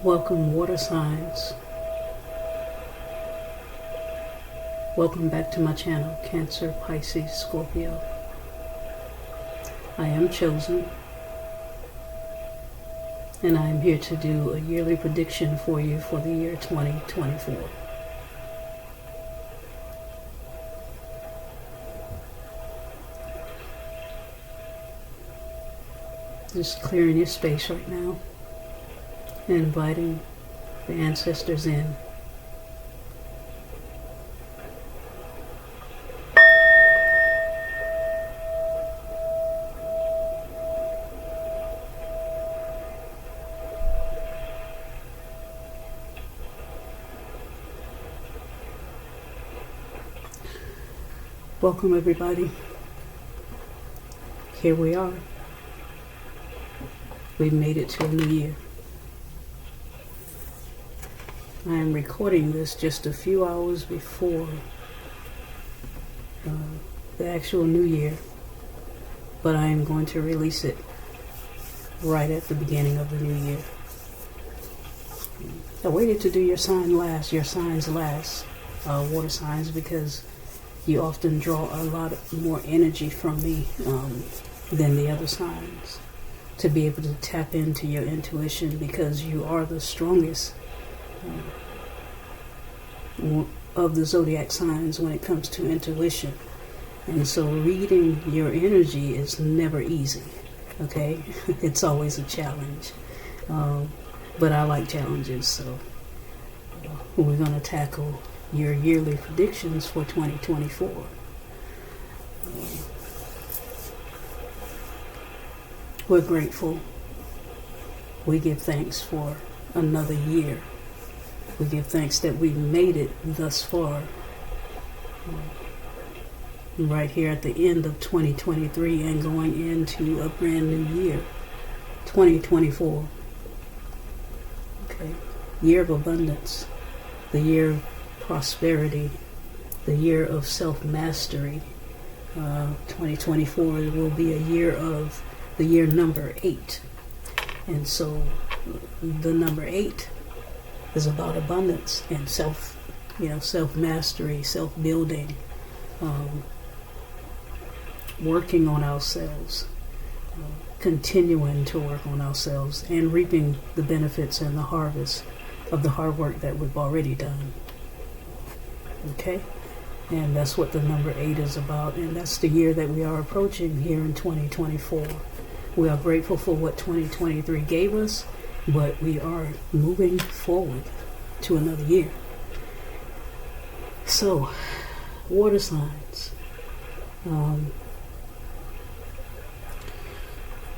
Welcome, water signs. Welcome back to my channel, Cancer, Pisces, Scorpio. I am chosen, and I am here to do a yearly prediction for you for the year 2024. Just clearing your space right now and inviting the ancestors in. Welcome everybody. Here we are. We've made it to a new year. I am recording this just a few hours before the actual new year, but I am going to release it right at the beginning of the new year. I waited to do your signs last, water signs, because you often draw a lot more energy from me than the other signs, to be able to tap into your intuition, because you are the strongest of the zodiac signs when it comes to intuition. And so reading your energy is never easy, okay? It's always a challenge, but I like challenges. So we're going to tackle your yearly predictions for 2024. We're grateful. We give thanks for another year. We give thanks that we made it thus far. Right here at the end of 2023 and going into a brand new year, 2024. Okay, year of abundance, the year of prosperity, the year of self-mastery. 2024 will be a year of the year number 8. And so the number 8 is about abundance and self-mastery, self-building, working on ourselves, continuing to work on ourselves, and reaping the benefits and the harvest of the hard work that we've already done. Okay? And that's what the number 8 is about, and that's the year that we are approaching here in 2024. We are grateful for what 2023 gave us, but we are moving forward to another year. So, water signs.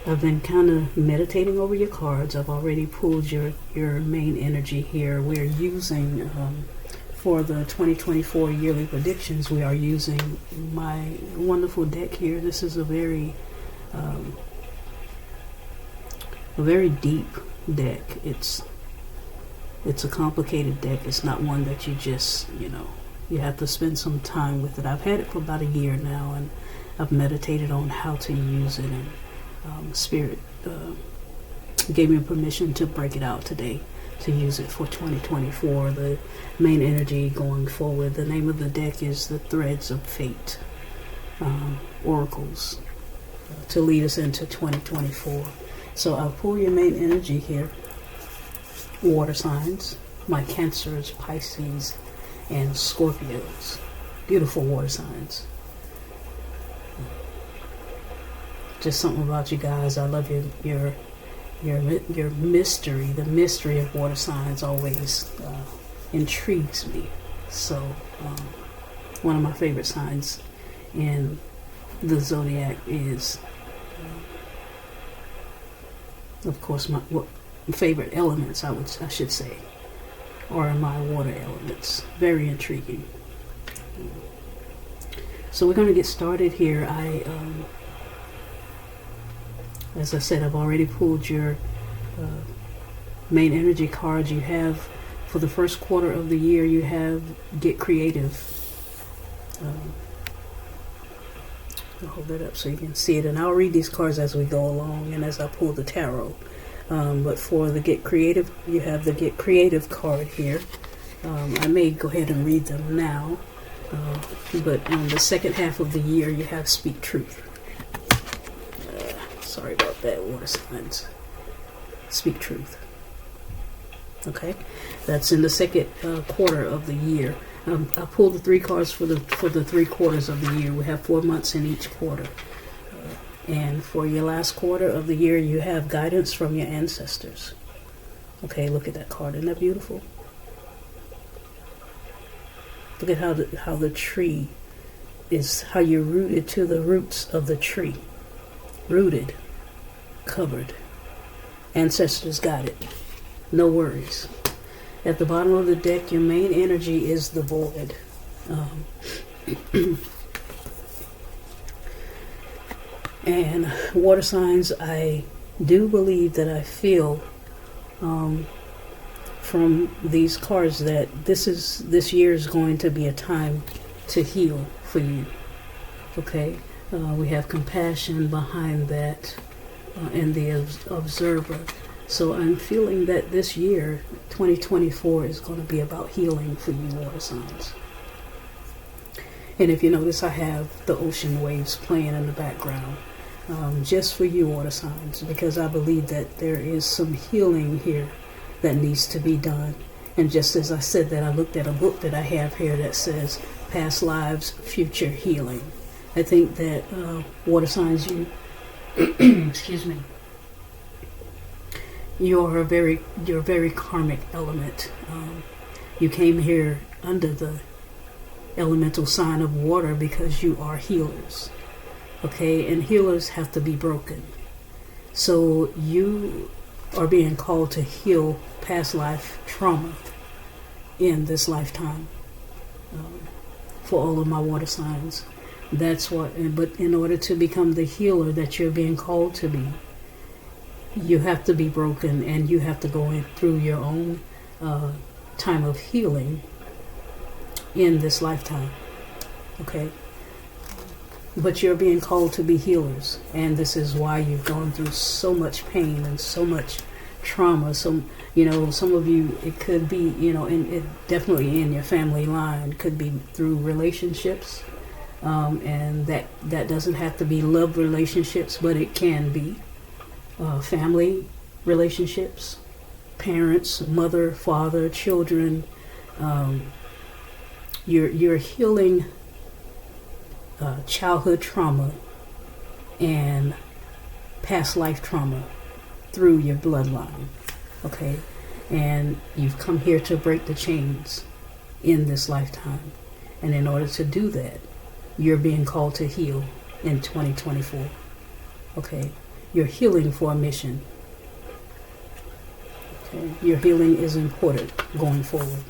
I've been kind of meditating over your cards. I've already pulled your main energy here. We're using, for the 2024 yearly predictions, we are using my wonderful deck here. This is a very deep deck. It's a complicated deck. It's not one that you just, you have to spend some time with it. I've had it for about a year now, and I've meditated on how to use it, and Spirit gave me permission to break it out today to use it for 2024, the main energy going forward. The name of the deck is the Threads of Fate, Oracles, to lead us into 2024. So I'll pull your main energy here. Water signs, my Cancers, Pisces, and Scorpios. Beautiful water signs. Just something about you guys. I love your mystery. The mystery of water signs always intrigues me. So one of my favorite signs in the zodiac is, of course, my favorite elements, I should say, are my water elements. Very intriguing. So we're going to get started here. As I said, I've already pulled your main energy cards. You have, for the first quarter of the year, you have Get Creative. I'll hold it up so you can see it, and I'll read these cards as we go along and as I pull the tarot. But for the Get Creative, you have the Get Creative card here. I may go ahead and read them now. But in the second half of the year, you have Speak Truth. Sorry about that, water signs. Speak Truth. Okay, that's in the second quarter of the year. I pulled the 3 cards for the 3 quarters of the year. We have 4 months in each quarter. And for your last quarter of the year, you have guidance from your ancestors. Okay, look at that card. Isn't that beautiful? Look at how the tree is, how you're rooted to the roots of the tree. Rooted, covered. Ancestors got it. No worries. At the bottom of the deck, your main energy is the void. And water signs, I do believe that I feel from these cards that this year is going to be a time to heal for you. Okay, we have compassion behind that and the observer. So I'm feeling that this year, 2024, is going to be about healing for you, water signs. And if you notice, I have the ocean waves playing in the background, just for you, water signs, because I believe that there is some healing here that needs to be done. And just as I said that, I looked at a book that I have here that says Past Lives, Future Healing. I think that water signs, you excuse me, you're a very karmic element. You came here under the elemental sign of water because you are healers. Okay, and healers have to be broken. So you are being called to heal past life trauma in this lifetime. For all of my water signs, that's what. But in order to become the healer that you're being called to be, you have to be broken, and you have to go in through your own time of healing in this lifetime. Okay, but you're being called to be healers, and this is why you've gone through so much pain and so much trauma. Some of you, it could be, it definitely in your family line, could be through relationships, and that doesn't have to be love relationships, but it can be family relationships, parents, mother, father, children. You're healing childhood trauma and past life trauma through your bloodline. Okay, and you've come here to break the chains in this lifetime, and in order to do that, you're being called to heal in 2024. Okay, you're healing for a mission. Okay, your healing is important going forward.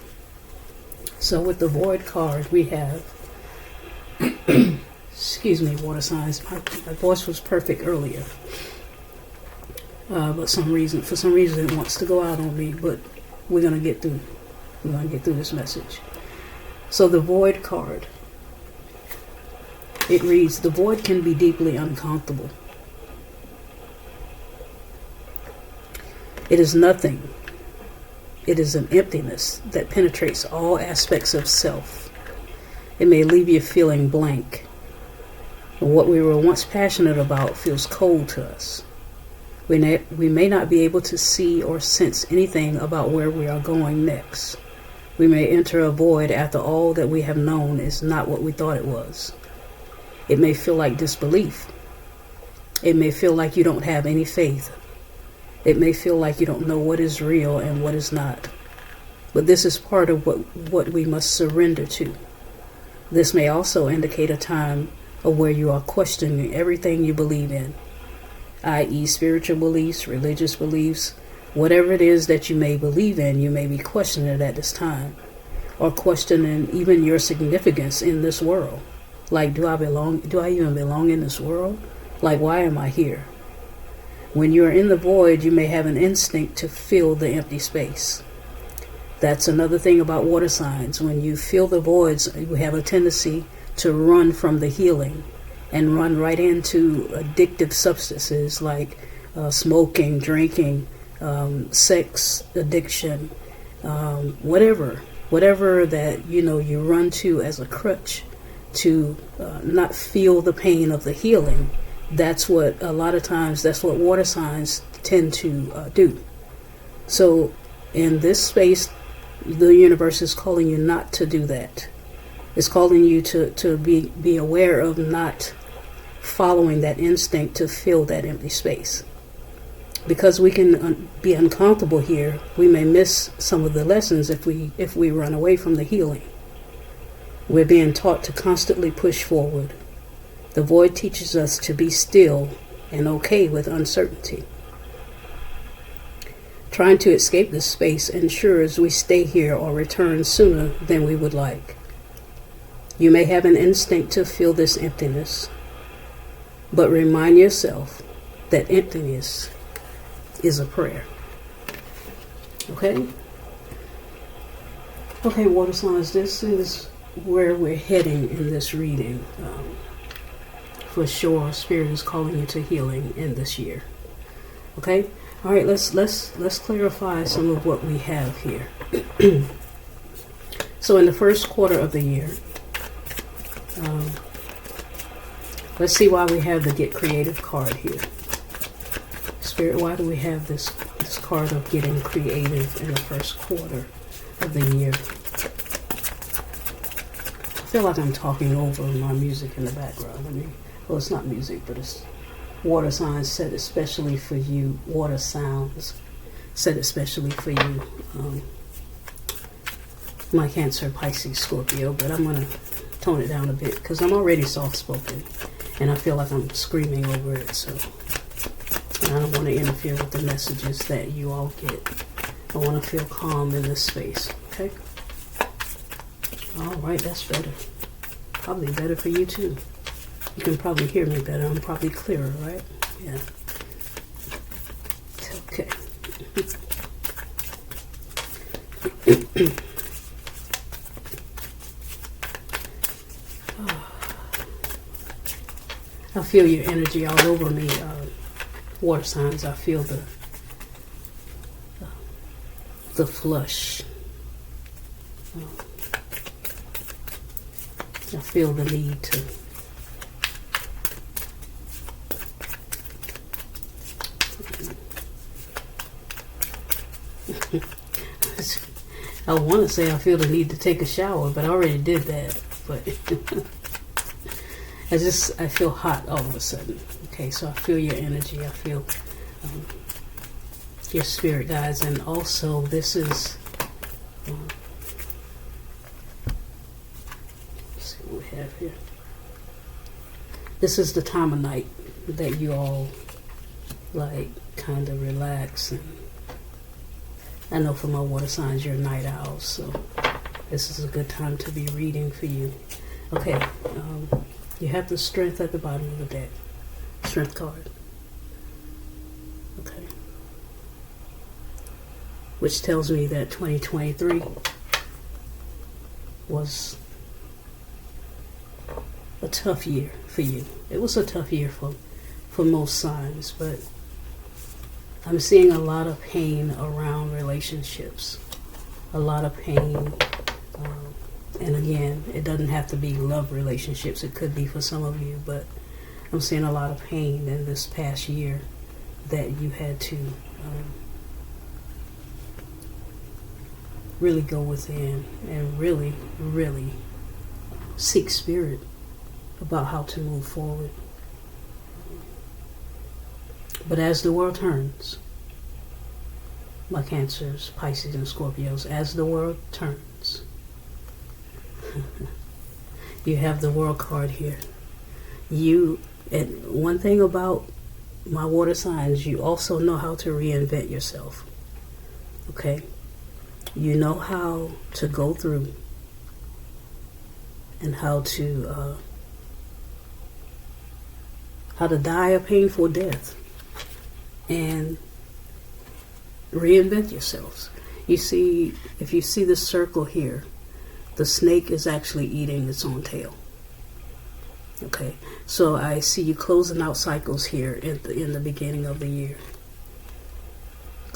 So with the void card, we have excuse me, water signs, my voice was perfect earlier, but for some reason it wants to go out on me, but we're going to get through this message. So the void card, it reads, the void can be deeply uncomfortable. It is nothing. It is an emptiness that penetrates all aspects of self. It may leave you feeling blank. What we were once passionate about feels cold to us. We may not be able to see or sense anything about where we are going next. We may enter a void after all that we have known is not what we thought it was. It may feel like disbelief. It may feel like you don't have any faith. It may feel like you don't know what is real and what is not. But this is part of what we must surrender to. This may also indicate a time of where you are questioning everything you believe in, i.e. spiritual beliefs, religious beliefs, whatever it is that you may believe in, you may be questioning it at this time, or questioning even your significance in this world. Like, do I even belong in this world? Like, why am I here? When you are in the void, you may have an instinct to fill the empty space. That's another thing about water signs. When you feel the voids, you have a tendency to run from the healing and run right into addictive substances like smoking, drinking, sex addiction, whatever that you run to as a crutch to not feel the pain of the healing. That's what a lot of times, that's what water signs tend to do. So in this space, the universe is calling you not to do that. It's calling you to be aware of not following that instinct to fill that empty space. Because we can be uncomfortable here, we may miss some of the lessons if we run away from the healing. We're being taught to constantly push forward. The void teaches us to be still and okay with uncertainty. Trying to escape this space ensures we stay here or return sooner than we would like. You may have an instinct to feel this emptiness, but remind yourself that emptiness is a prayer. Okay? Okay, water signs, this is where we're heading in this reading. For sure, Spirit is calling you to healing in this year. Okay? All right, let's clarify some of what we have here. So in the first quarter of the year, let's see why we have the Get Creative card here. Spirit, why do we have this card of getting creative in the first quarter of the year? I feel like I'm talking over my music in the background. Well, it's not music, but it's water signs set especially for you. Water sounds set especially for you. My Cancer, Pisces, Scorpio, but I'm going to tone it down a bit because I'm already soft-spoken and I feel like I'm screaming over it, so I don't want to interfere with the messages that you all get. I want to feel calm in this space, okay? All right, that's better. Probably better for you too. You can probably hear me better. I'm probably clearer, right? Yeah. Okay. I feel your energy all over me, water signs. I feel the flush. I feel the need to I want to say I feel the need to take a shower, but I already did that. But I feel hot all of a sudden. Okay, so I feel your energy. I feel your spirit guides, and also this is. Let's see what we have here. This is the time of night that you all like kind of relax, and I know for my water signs you're night owls, so this is a good time to be reading for you. Okay, you have the Strength at the bottom of the deck. Strength card. Okay. Which tells me that 2023 was a tough year for you. It was a tough year for most signs, but I'm seeing a lot of pain around relationships. A lot of pain. And again, it doesn't have to be love relationships. It could be for some of you, but I'm seeing a lot of pain in this past year that you had to really go within and really, really seek spirit about how to move forward. But as the world turns, my Cancers, Pisces, and Scorpios, as the world turns, you have the World card here. And one thing about my water signs, you also know how to reinvent yourself. Okay? You know how to go through and how to die a painful death and reinvent yourselves. You see, if you see this circle here, the snake is actually eating its own tail. Okay, so I see you closing out cycles here in the beginning of the year.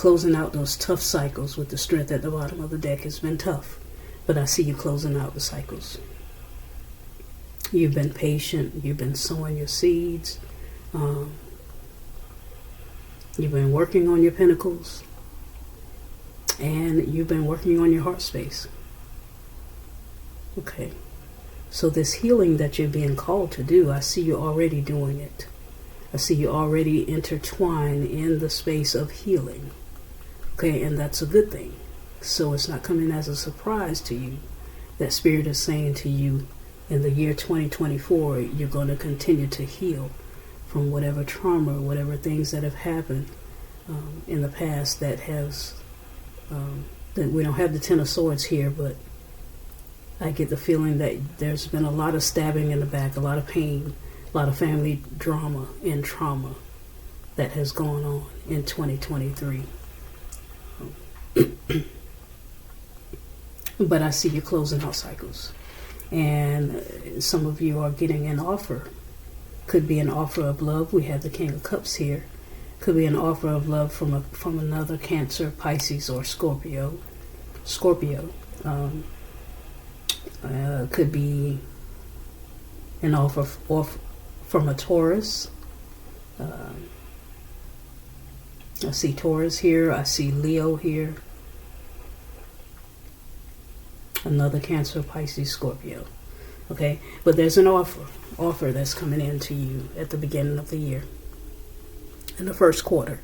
closing out those tough cycles with the strength at the bottom of the deck. Has been tough, but I see you closing out the cycles. You've been patient. You've been sowing your seeds. You've been working on your pentacles. And you've been working on your heart space. Okay. So this healing that you're being called to do, I see you already doing it. I see you already intertwined in the space of healing. Okay, and that's a good thing. So it's not coming as a surprise to you that Spirit is saying to you, in the year 2024, you're going to continue to heal from whatever trauma, whatever things that have happened in the past that has, that we don't have the Ten of Swords here, but I get the feeling that there's been a lot of stabbing in the back, a lot of pain, a lot of family drama and trauma that has gone on in 2023. But I see you closing out cycles. And some of you are getting an offer. Could be an offer of love. We have the King of Cups here. Could be an offer of love from another Cancer, Pisces, or Scorpio. Could be an offer from a Taurus. I see Taurus here. I see Leo here. Another Cancer, Pisces, Scorpio. Okay, but there's an offer that's coming in to you at the beginning of the year, in the first quarter.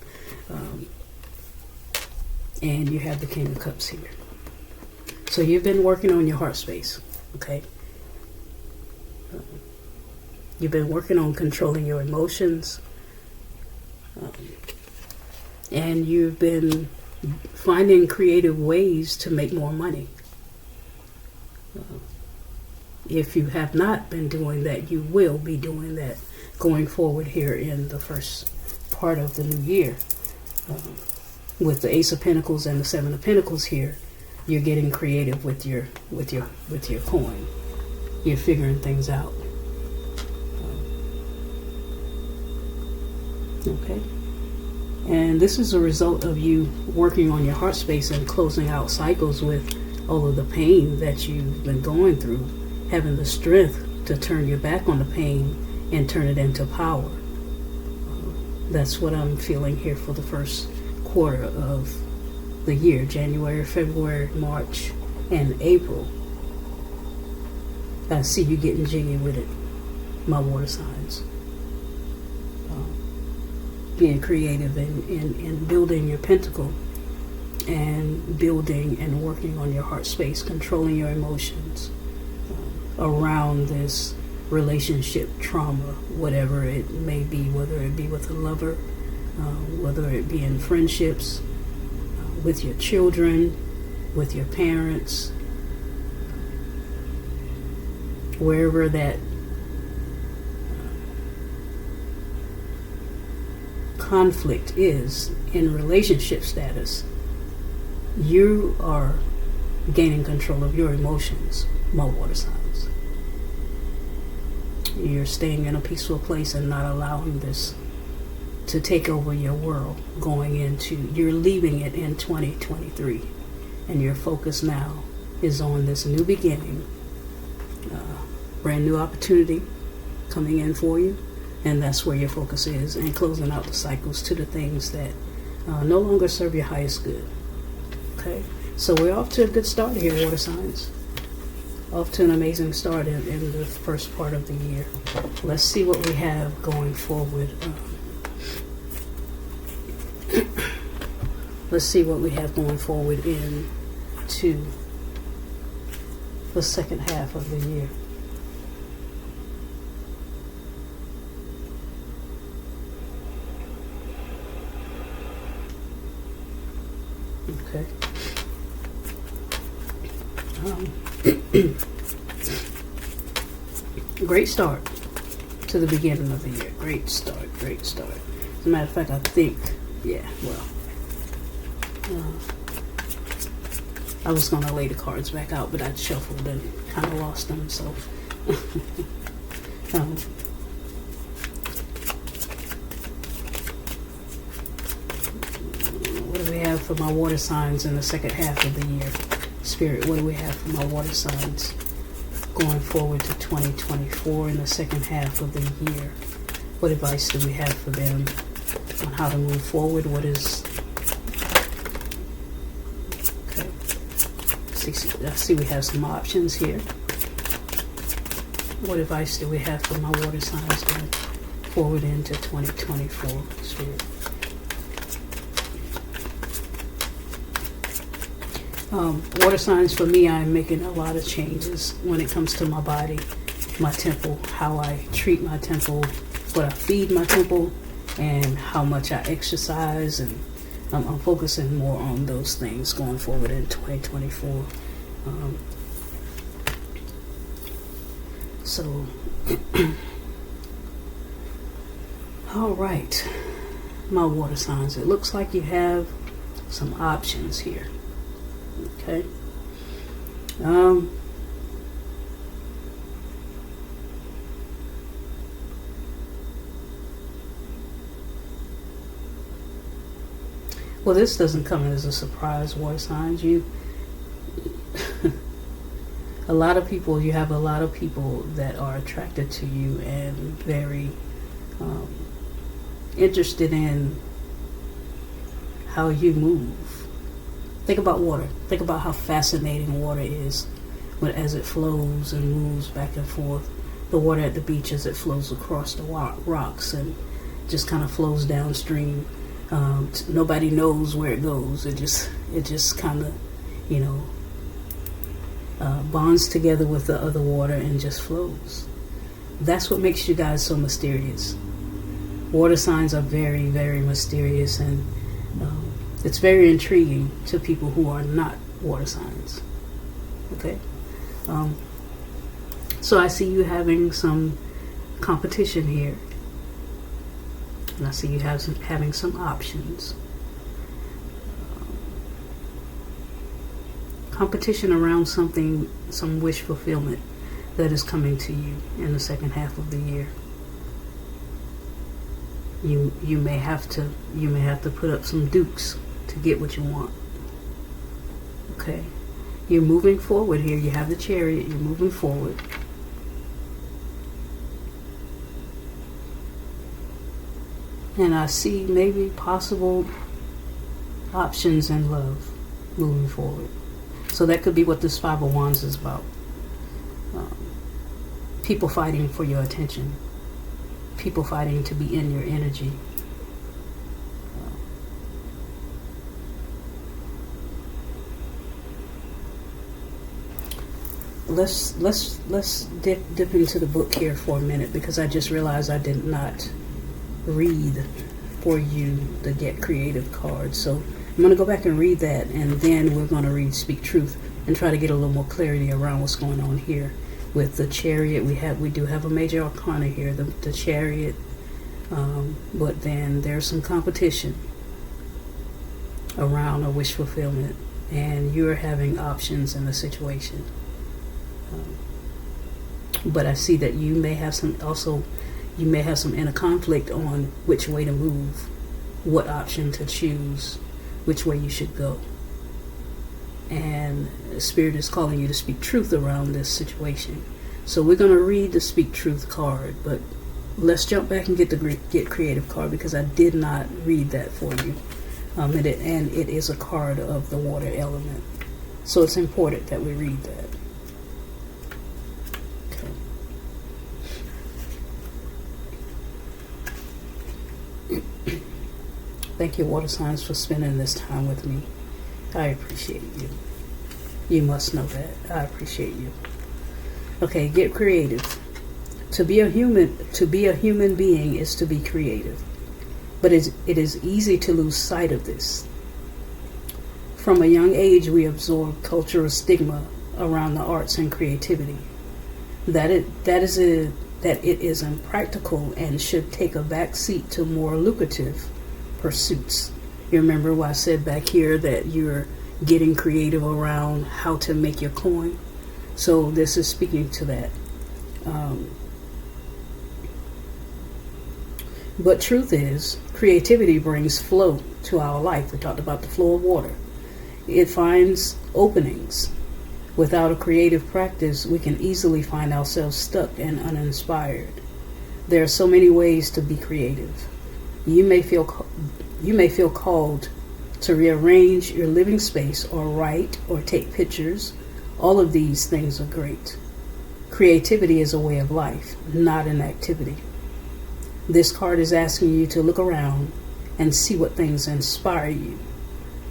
And you have the King of Cups here. So you've been working on your heart space. Okay. You've been working on controlling your emotions. And you've been finding creative ways to make more money. If you have not been doing that, you will be doing that going forward here in the first part of the new year. With the Ace of Pentacles and the Seven of Pentacles here, you're getting creative with your coin. You're figuring things out. Okay. And this is a result of you working on your heart space and closing out cycles with all of the pain that you've been going through, having the strength to turn your back on the pain and turn it into power. That's what I'm feeling here for the first quarter of the year, January, February, March, and April. I see you getting jiggy with it, my water signs. Being creative in building your pentacle and building and working on your heart space, controlling your emotions around this relationship trauma, whatever it may be, whether it be with a lover, whether it be in friendships, with your children, with your parents, wherever that conflict is in relationship status, you are gaining control of your emotions, my water signs. You're staying in a peaceful place and not allowing this to take over your world going into, you're leaving it in 2023. And your focus now is on this new beginning, brand new opportunity coming in for you. And that's where your focus is, and closing out the cycles to the things that no longer serve your highest good. Okay, so we're off to a good start here, water signs. Off to an amazing start in the first part of the year. Let's see what we have going forward. Let's see what we have going forward into the second half of the year. Okay. Great start to the beginning of the year. Great start, great start. As a matter of fact, I think, I was going to lay the cards back out, but I shuffled and kind of lost them, so. What do we have for my water signs in the second half of the year? Spirit, what do we have for my water signs going forward to 2024 in the second half of the year? What advice do we have for them on how to move forward? What is... Okay. I see we have some options here. What advice do we have for my water signs going forward into 2024, Spirit? Water signs for me, I'm making a lot of changes when it comes to my body, my temple, how I treat my temple, what I feed my temple, and how much I exercise, and I'm focusing more on those things going forward in 2024. So, all right, my water signs, it looks like you have some options here. Okay. Well, this doesn't come as a surprise, water signs. You a lot of people, you have a lot of people that are attracted to you and very interested in how you move. Think about water. Think about how fascinating water is as it flows and moves back and forth. The water at the beach as it flows across the rocks and just kind of flows downstream. Nobody knows where it goes. It just kind of, bonds together with the other water and just flows. That's what makes you guys so mysterious. Water signs are very, very mysterious, and it's very intriguing to people who are not water signs. Okay? So I see you having some competition here. And I see you having some options. Competition around something, some wish fulfillment that is coming to you in the second half of the year. You may have to put up some dukes to get what you want. Okay, you're moving forward here. You have the Chariot. You're moving forward. And I see maybe possible options in love moving forward. So that could be what this Five of Wands is about. People fighting for your attention. People fighting to be in your energy. Let's dip into the book here for a minute, because I just realized I did not read for you the Get Creative card. So I'm going to go back and read that, and then we're going to read Speak Truth and try to get a little more clarity around what's going on here with the Chariot. We do have a major arcana here, the Chariot, but then there's some competition around a wish fulfillment, and you're having options in the situation. But I see that you may have some inner conflict on which way to move, what option to choose, which way you should go. And Spirit is calling you to speak truth around this situation. So we're going to read the Speak Truth card, but let's jump back and get the Get Creative card, because I did not read that for you. And it is a card of the water element. So it's important that we read that. Thank you, water signs, for spending this time with me. I appreciate you. You must know that. I appreciate you. Okay, get creative. To be a human being is to be creative. But it is easy to lose sight of this. From a young age, we absorb cultural stigma around the arts and creativity. That it is impractical and should take a back seat to more lucrative pursuits. You remember what I said back here, that you're getting creative around how to make your coin? So this is speaking to that. But truth is, creativity brings flow to our life. We talked about the flow of water. It finds openings. Without a creative practice, we can easily find ourselves stuck and uninspired. There are so many ways to be creative. You may feel called to rearrange your living space, or write, or take pictures. All of these things are great. Creativity is a way of life, not an activity. This card is asking you to look around and see what things inspire you.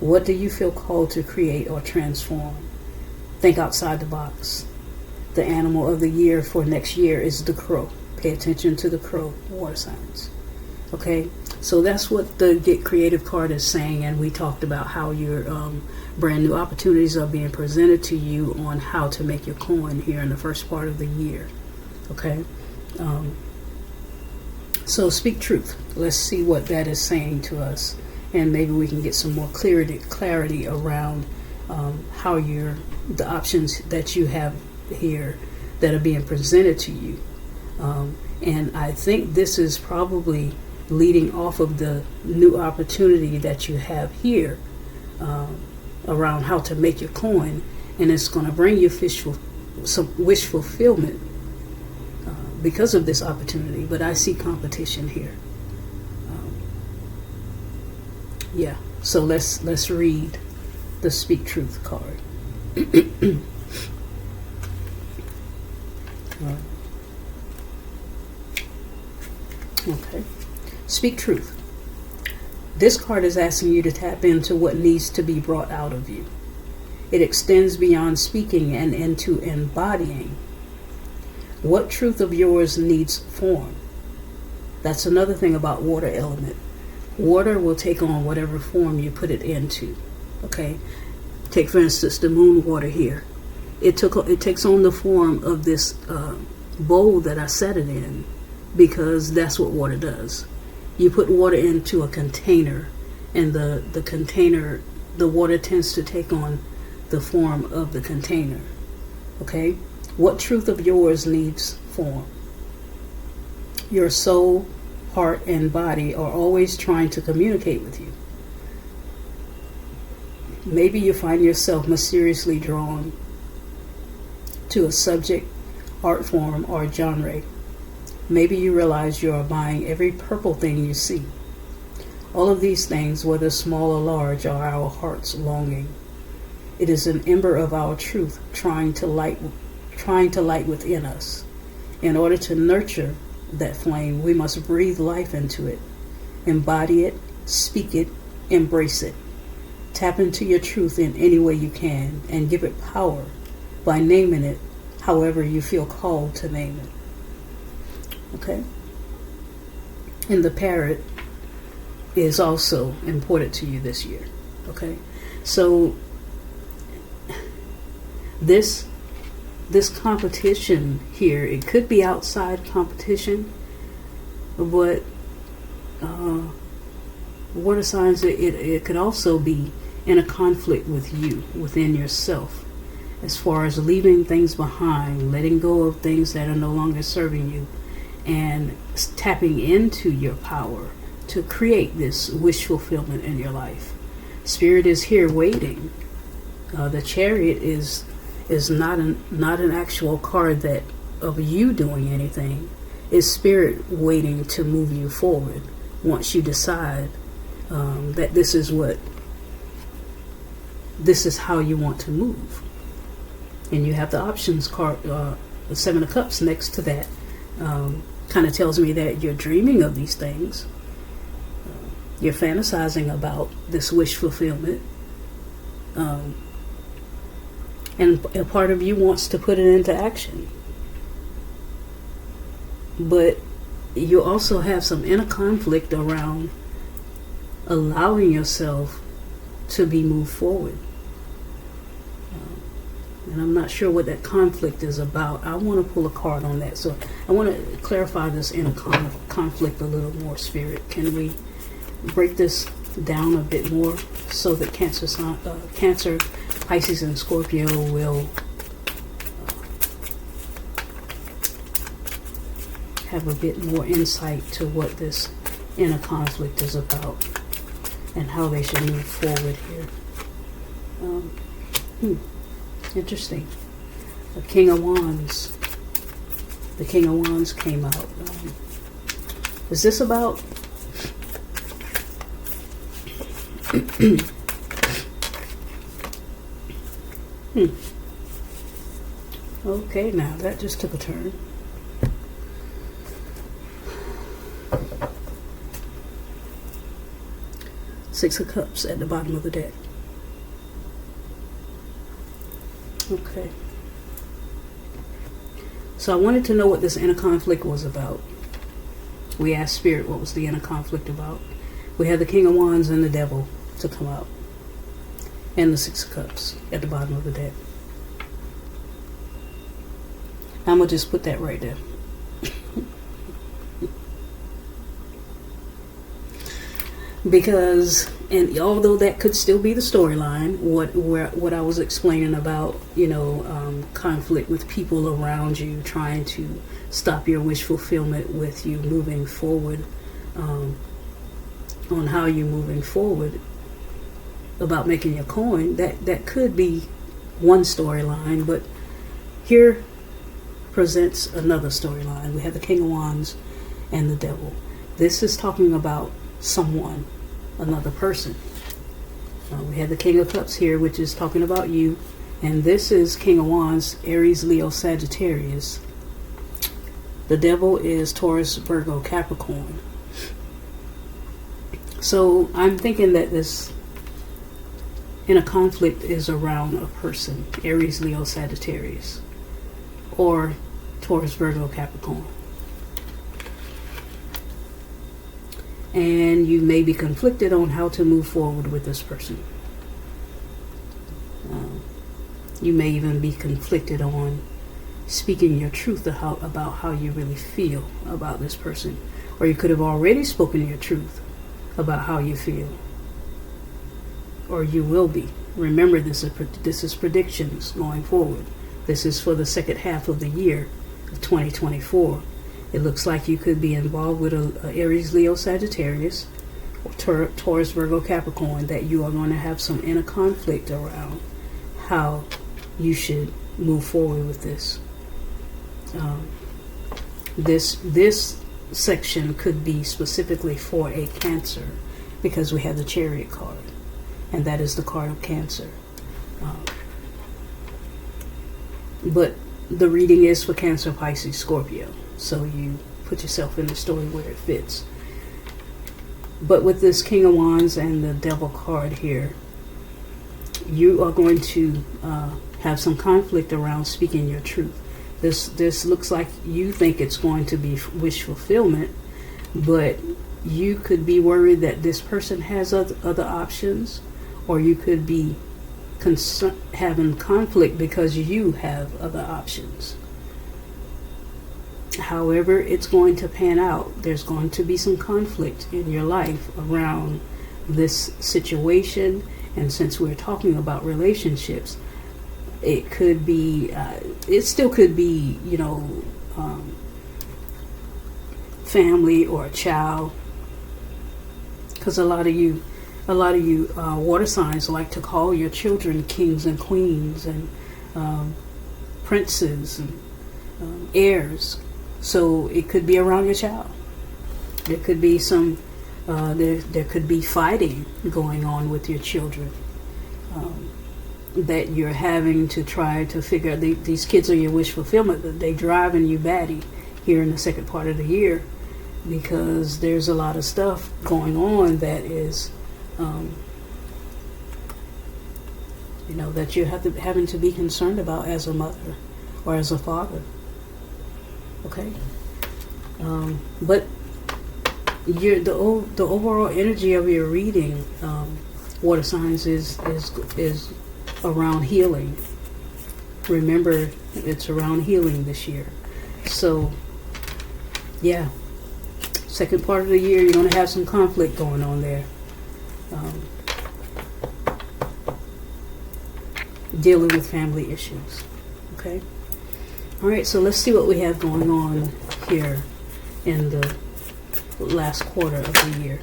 What do you feel called to create or transform? Think outside the box. The animal of the year for next year is the crow. Pay attention to the crow, water signs. Okay, so that's what the Get Creative card is saying, and we talked about how your brand new opportunities are being presented to you on how to make your coin here in the first part of the year. Okay, so speak truth. Let's see what that is saying to us, and maybe we can get some more clarity around how the options that you have here that are being presented to you. And I think this is probably leading off of the new opportunity that you have here around how to make your coin, and it's going to bring you some wish fulfillment because of this opportunity. But I see competition here. Yeah, so let's read the Speak Truth card. Okay. Speak truth. This card is asking you to tap into what needs to be brought out of you. It extends beyond speaking and into embodying. What truth of yours needs form? That's another thing about water element. Water will take on whatever form you put it into. Okay? Take, for instance, the moon water here. It takes on the form of this bowl that I set it in, because that's what water does. You put water into a container, and the container, the water tends to take on the form of the container. Okay? What truth of yours needs form? Your soul, heart, and body are always trying to communicate with you. Maybe you find yourself mysteriously drawn to a subject, art form, or genre. Maybe you realize you are buying every purple thing you see. All of these things, whether small or large, are our heart's longing. It is an ember of our truth trying to light within us. In order to nurture that flame, we must breathe life into it, embody it, speak it, embrace it. Tap into your truth in any way you can, and give it power by naming it however you feel called to name it. Okay? And the parrot is also important to you this year. Okay? So this competition here, it could be outside competition, but water signs, it could also be in a conflict with you, within yourself, as far as leaving things behind, letting go of things that are no longer serving you, and tapping into your power to create this wish fulfillment in your life. Spirit is here waiting. The Chariot is not an actual card that of you doing anything. It's Spirit waiting to move you forward once you decide that this is how you want to move. And you have the options card, the Seven of Cups next to that. Kind of tells me that you're dreaming of these things. You're fantasizing about this wish fulfillment. And a part of you wants to put it into action. But you also have some inner conflict around allowing yourself to be moved forward. And I'm not sure what that conflict is about. I want to pull a card on that. So I want to clarify this inner conflict a little more, Spirit. Can we break this down a bit more so that Cancer, Pisces, and Scorpio will have a bit more insight to what this inner conflict is about? and how they should move forward here. Interesting. The King of Wands. The King of Wands came out. Is this about... Okay, now that just took a turn. Six of Cups at the bottom of the deck. Okay. So I wanted to know what this inner conflict was about. We asked Spirit what was the inner conflict about. We had the King of Wands and the Devil to come out. And the Six of Cups at the bottom of the deck. I'm going to just put that right there. Because, and although that could still be the storyline, what I was explaining about, conflict with people around you, trying to stop your wish fulfillment with you moving forward, on how you're moving forward, about making your coin, that could be one storyline, but here presents another storyline. We have the King of Wands and the Devil. This is talking about someone, another person. We have the King of Cups here, which is talking about you, and this is King of Wands, Aries, Leo, Sagittarius. The Devil is Taurus, Virgo, Capricorn. So I'm thinking that this inner conflict is around a person, Aries, Leo, Sagittarius, or Taurus, Virgo, Capricorn. And you may be conflicted on how to move forward with this person. You may even be conflicted on speaking your truth about how you really feel about this person. Or you could have already spoken your truth about how you feel. Or you will be. Remember, this is predictions going forward. This is for the second half of the year of 2024. It looks like you could be involved with a Aries, Leo, Sagittarius, or Taurus, Virgo, Capricorn, that you are going to have some inner conflict around how you should move forward with this. This section could be specifically for a Cancer, because we have the Chariot card, and that is the card of Cancer. But the reading is for Cancer, Pisces, Scorpio. So you put yourself in the story where it fits. But with this King of Wands and the Devil card here, you are going to have some conflict around speaking your truth. This looks like you think it's going to be wish fulfillment, but you could be worried that this person has other options, or you could be having conflict because you have other options. However it's going to pan out, there's going to be some conflict in your life around this situation. And since we're talking about relationships, it could be, it still could be, family or a child. Because a lot of you water signs like to call your children kings and queens and princes and heirs. So it could be around your child. There could be some, there could be fighting going on with your children, that you're having to try to figure out. These kids are your wish fulfillment, but they driving you batty here in the second part of the year, because there's a lot of stuff going on that is, that you're having to be concerned about as a mother or as a father. Okay, but the overall energy of your reading, water signs, is around healing. Remember, it's around healing this year. So, yeah, second part of the year, you're going to have some conflict going on there. Dealing with family issues. Okay. All right, so let's see what we have going on here in the last quarter of the year.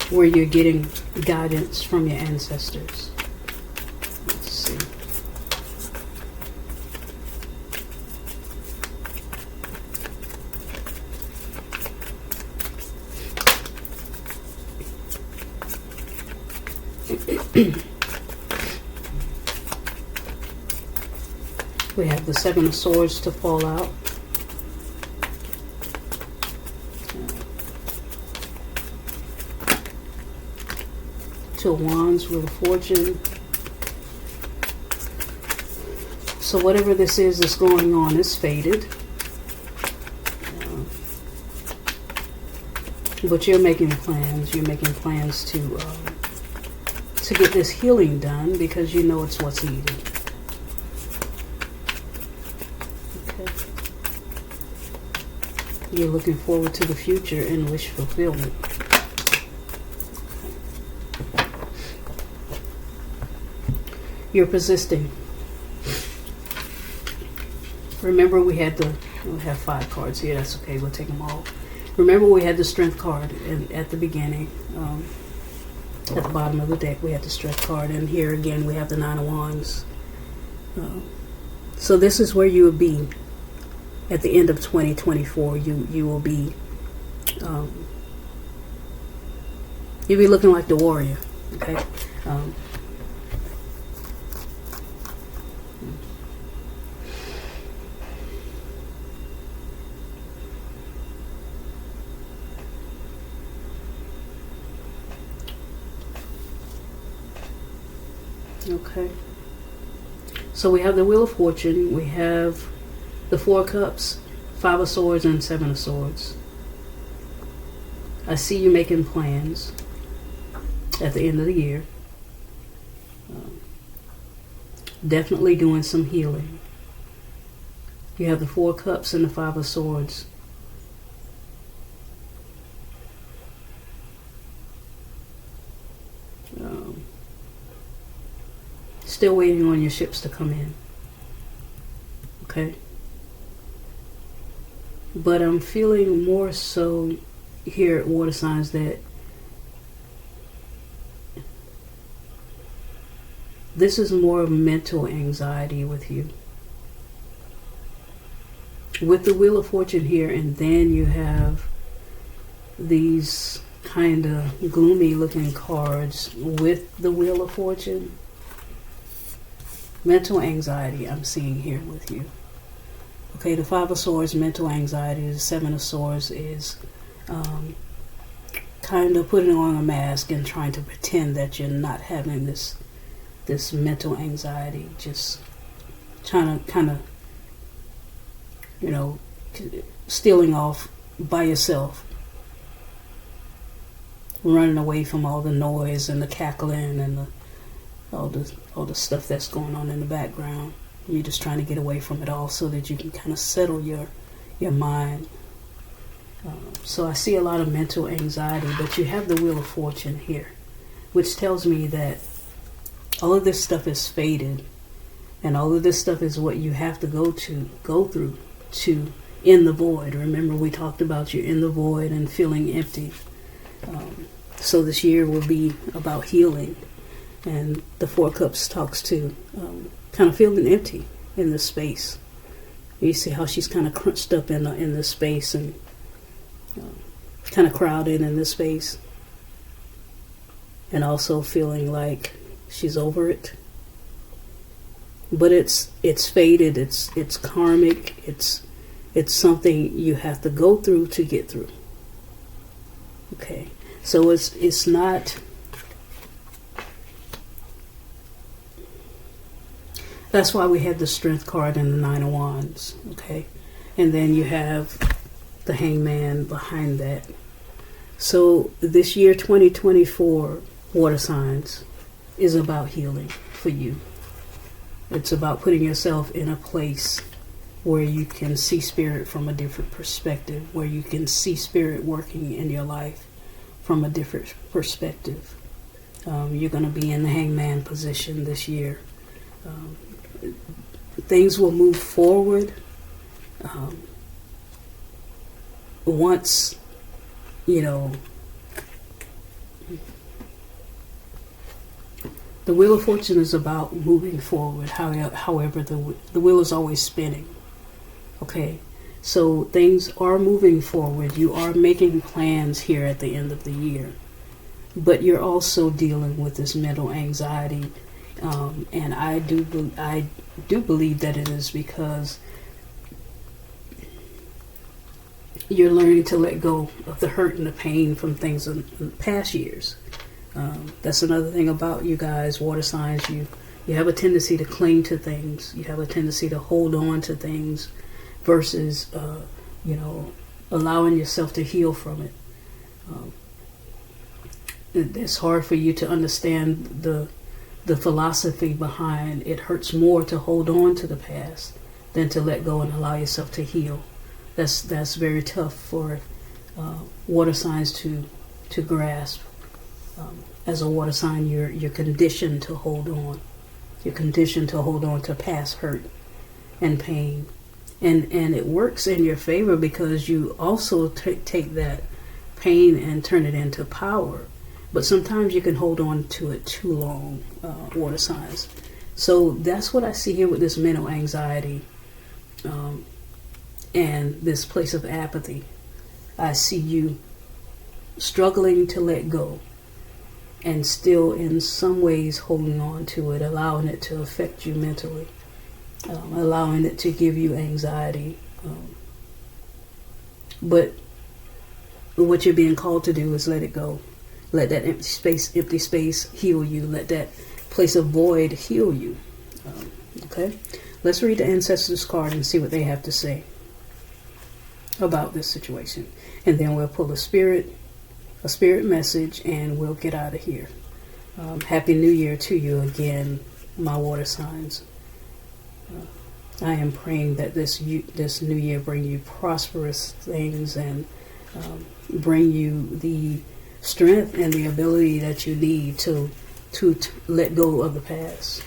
where you're getting guidance from your ancestors. Let's see. We have the Seven of Swords to fall out. Two of Wands, Wheel of Fortune. So whatever this is that's going on is faded. But you're making plans. You're making plans to get this healing done because you know it's what's needed. Okay. You're looking forward to the future and wish fulfillment. Okay. You're persisting. Remember we have 5 cards here. That's okay. We'll take them all. Remember we had the Strength card at the beginning. At the bottom of the deck we have the Strength card, and here again we have the Nine of Wands. So this is where you will be at the end of 2024. You will be you'll be looking like the warrior. Okay. Okay, so we have the Wheel of Fortune, we have the Four of Cups, Five of Swords, and Seven of Swords. I see you making plans at the end of the year. Definitely doing some healing. You have the Four of Cups and the Five of Swords. Still waiting on your ships to come in. Okay. But I'm feeling more so here at water signs that this is more of mental anxiety with you. With the Wheel of Fortune here, and then you have these kind of gloomy looking cards with the Wheel of Fortune. Mental anxiety I'm seeing here with you. Okay, the Five of Swords, mental anxiety. The Seven of Swords is kind of putting on a mask and trying to pretend that you're not having this mental anxiety. Just trying to kind of, stealing off by yourself. Running away from all the noise and the cackling and all the stuff that's going on in the background. You're just trying to get away from it all so that you can kind of settle your mind. So I see a lot of mental anxiety, but you have the Wheel of Fortune here, which tells me that all of this stuff is faded, and all of this stuff is what you have to go through to end the void. Remember we talked about you in the void and feeling empty. So this year will be about healing. And the Four Cups talks to kind of feeling empty in this space. You see how she's kind of crunched up in this space and kind of crowded in this space. And also feeling like she's over it. But it's faded, it's karmic, it's something you have to go through to get through. Okay. So it's not. That's why we have the Strength card and the Nine of Wands, okay? And then you have the Hangman behind that. So this year, 2024, water signs, is about healing for you. It's about putting yourself in a place where you can see spirit from a different perspective, where you can see spirit working in your life from a different perspective. You're going to be in the Hangman position this year. Things will move forward once you know, the Wheel of Fortune is about moving forward. However, the wheel is always spinning. Okay, so things are moving forward. You are making plans here at the end of the year, but you're also dealing with this mental anxiety, and I do believe that it is because you're learning to let go of the hurt and the pain from things in past years. That's another thing about you guys, water signs. You have a tendency to cling to things. You have a tendency to hold on to things versus, allowing yourself to heal from it. It's hard for you to understand the philosophy behind it. Hurts more to hold on to the past than to let go and allow yourself to heal. That's very tough for water signs to grasp. As a water sign, you're conditioned to hold on. You're conditioned to hold on to past hurt and pain, and it works in your favor because you also take that pain and turn it into power. But sometimes you can hold on to it too long, water signs. So that's what I see here with this mental anxiety and this place of apathy. I see you struggling to let go and still in some ways holding on to it, allowing it to affect you mentally, allowing it to give you anxiety. But what you're being called to do is let it go. Let that empty space heal you. Let that place of void heal you. Okay? Let's read the Ancestors card and see what they have to say about this situation. And then we'll pull a spirit message, and we'll get out of here. Happy New Year to you again, my water signs. I am praying that this new year bring you prosperous things and bring you the strength and the ability that you need to let go of the past.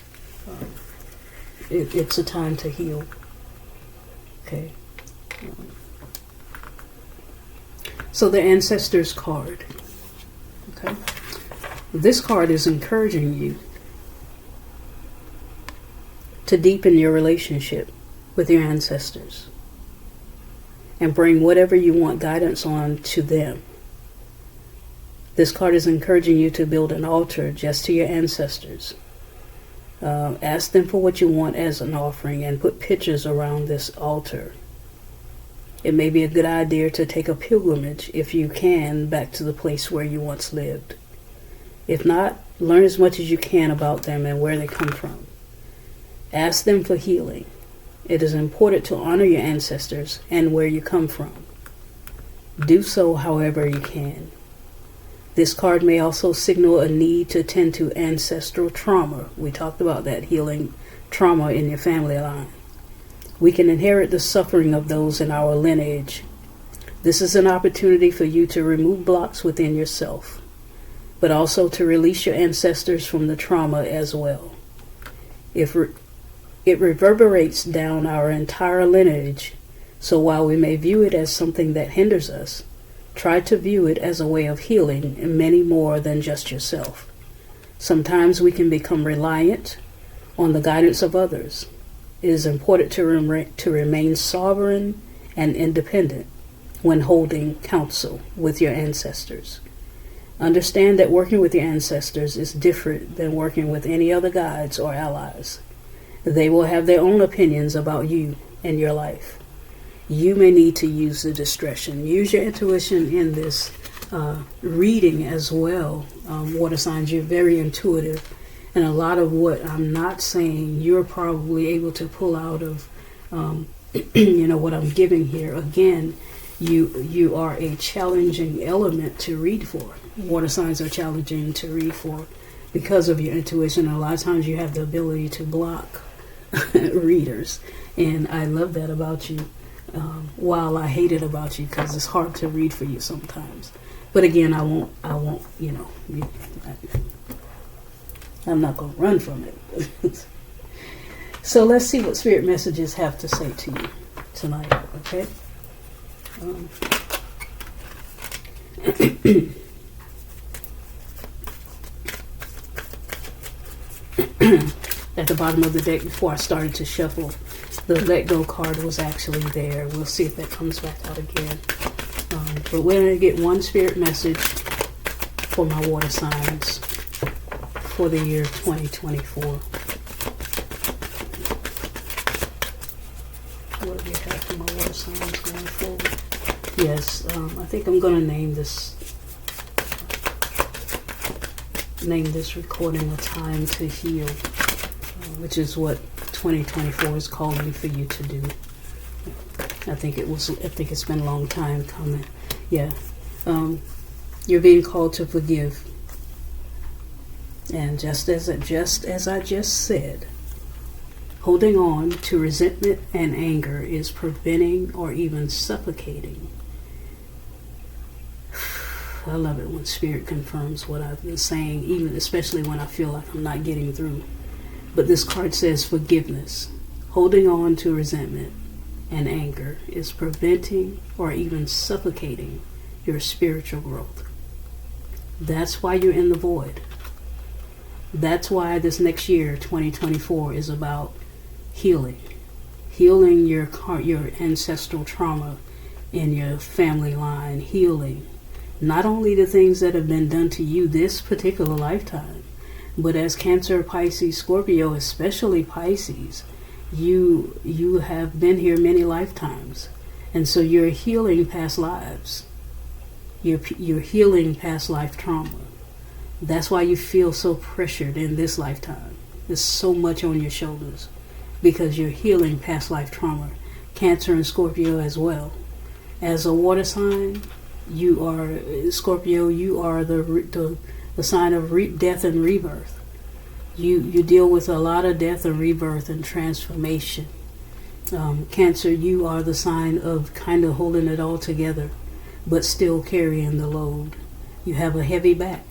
It's a time to heal. Okay. So the Ancestors card. Okay. This card is encouraging you to deepen your relationship with your ancestors and bring whatever you want guidance on to them. This card is encouraging you to build an altar just to your ancestors. Ask them for what you want as an offering and put pictures around this altar. It may be a good idea to take a pilgrimage, if you can, back to the place where you once lived. If not, learn as much as you can about them and where they come from. Ask them for healing. It is important to honor your ancestors and where you come from. Do so however you can. This card may also signal a need to tend to ancestral trauma. We talked about that, healing trauma in your family line. We can inherit the suffering of those in our lineage. This is an opportunity for you to remove blocks within yourself, but also to release your ancestors from the trauma as well. It reverberates down our entire lineage, so while we may view it as something that hinders us, try to view it as a way of healing many more than just yourself. Sometimes we can become reliant on the guidance of others. It is important to remain sovereign and independent when holding counsel with your ancestors. Understand that working with your ancestors is different than working with any other guides or allies. They will have their own opinions about you and your life. You may need to use the discretion. Use your intuition in this reading as well. Water signs, you're very intuitive. And a lot of what I'm not saying, you're probably able to pull out of, what I'm giving here. Again, you are a challenging element to read for. Water signs are challenging to read for because of your intuition. And a lot of times you have the ability to block readers. And I love that about you. While I hate it about you because it's hard to read for you sometimes. But again, I won't, I'm not going to run from it. So let's see what spirit messages have to say to you tonight, okay? At the bottom of the deck, before I started to shuffle, the let go card was actually there. We'll see if that comes back out again. But we're going to get one spirit message for my water signs for the year 2024. What do we have for my water signs going forward? Yes, I think I'm going to name this recording "A Time to Heal," which is what 2024 is calling for you to do. I think it's been a long time coming. Yeah, you're being called to forgive, and just as I just said, holding on to resentment and anger is preventing or even suffocating. I love it when Spirit confirms what I've been saying, even especially when I feel like I'm not getting through. But this card says forgiveness. Holding on to resentment and anger is preventing or even suffocating your spiritual growth. That's why you're in the void. That's why this next year, 2024, is about healing. Healing your ancestral trauma in your family line. Healing not only the things that have been done to you this particular lifetime, but as Cancer, Pisces, Scorpio, especially Pisces, you have been here many lifetimes. And so you're healing past lives. You're healing past life trauma. That's why you feel so pressured in this lifetime. There's so much on your shoulders because you're healing past life trauma. Cancer and Scorpio as well. As a water sign, you are Scorpio. You are the sign of death and rebirth. You deal with a lot of death and rebirth and transformation. Cancer, you are the sign of kind of holding it all together, but still carrying the load. You have a heavy back.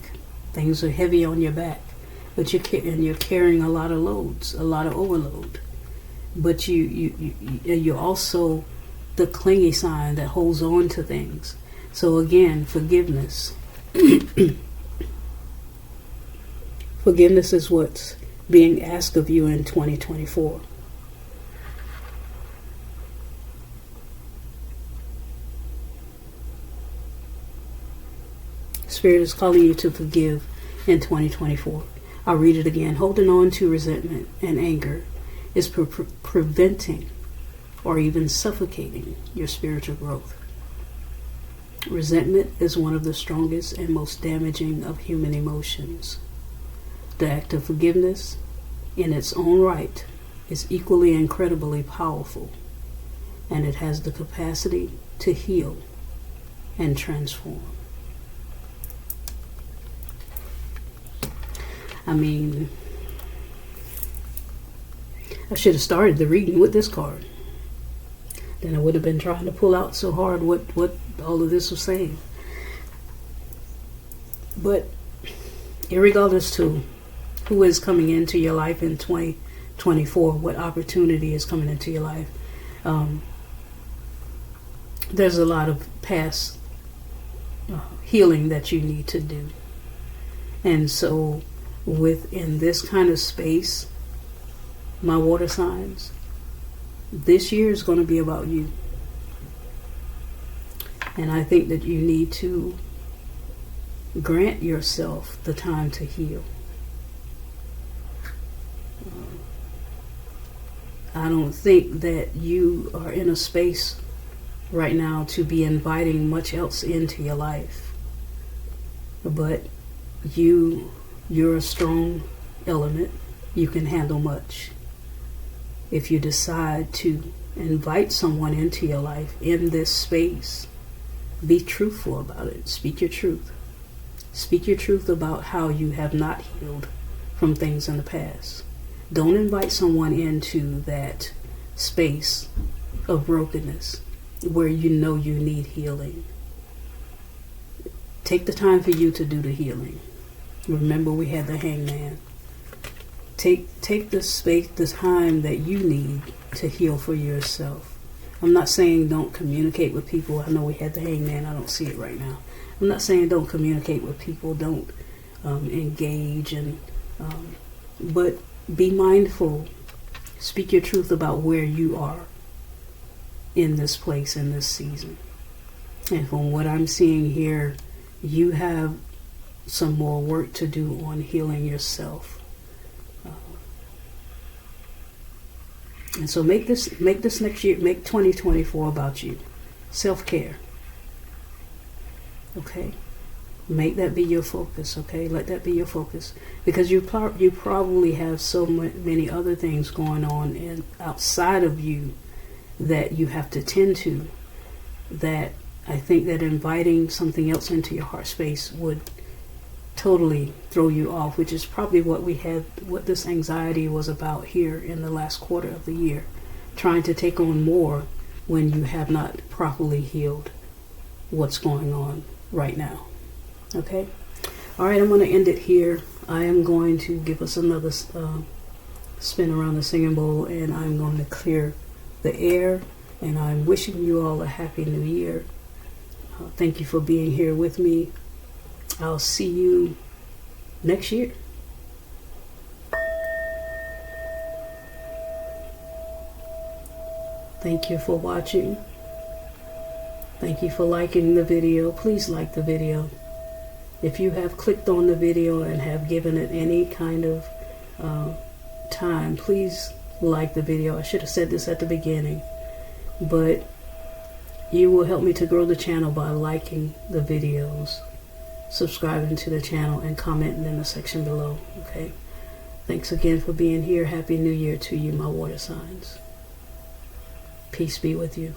Things are heavy on your back, but you're carrying a lot of loads, a lot of overload. But you're also the clingy sign that holds on to things. So again, forgiveness. Forgiveness is what's being asked of you in 2024. Spirit is calling you to forgive in 2024. I'll read it again. Holding on to resentment and anger is preventing or even suffocating your spiritual growth. Resentment is one of the strongest and most damaging of human emotions. The act of forgiveness, in its own right, is equally incredibly powerful, and it has the capacity to heal and transform. I mean, I should have started the reading with this card. Then I would have been trying to pull out so hard what all of this was saying. But irregardless to who is coming into your life in 2024, what opportunity is coming into your life, there's a lot of past healing that you need to do. And so within this kind of space, my water signs, this year is going to be about you. And I think that you need to grant yourself the time to heal. I don't think that you are in a space right now to be inviting much else into your life. But you're a strong element. You can handle much. If you decide to invite someone into your life in this space, be truthful about it. Speak your truth. Speak your truth about how you have not healed from things in the past. Don't invite someone into that space of brokenness where you know you need healing. Take the time for you to do the healing. Remember, we had the hangman. Take the space, the time that you need to heal for yourself. I'm not saying don't communicate with people. I know we had the hangman. I don't see it right now. I'm not saying don't communicate with people, don't engage, but be mindful. Speak your truth about where you are in this place, in this season. And from what I'm seeing here, you have some more work to do on healing yourself. And so make this next year, make 2024 about you. Self-care. Okay? Make that be your focus, okay? Let that be your focus. Because you probably have so many other things going on outside of you that you have to tend to, that I think that inviting something else into your heart space would totally throw you off, which is probably what this anxiety was about here in the last quarter of the year. Trying to take on more when you have not properly healed what's going on right now. Okay? All right, I'm going to end it here. I am going to give us another spin around the singing bowl, and I'm going to clear the air, and I'm wishing you all a happy new year. Thank you for being here with me. I'll see you next year. Thank you for watching. Thank you for liking the video. Please like the video. If you have clicked on the video and have given it any kind of time, please like the video. I should have said this at the beginning, but you will help me to grow the channel by liking the videos, subscribing to the channel, and commenting in the section below. Okay? Thanks again for being here. Happy New Year to you, my water signs. Peace be with you.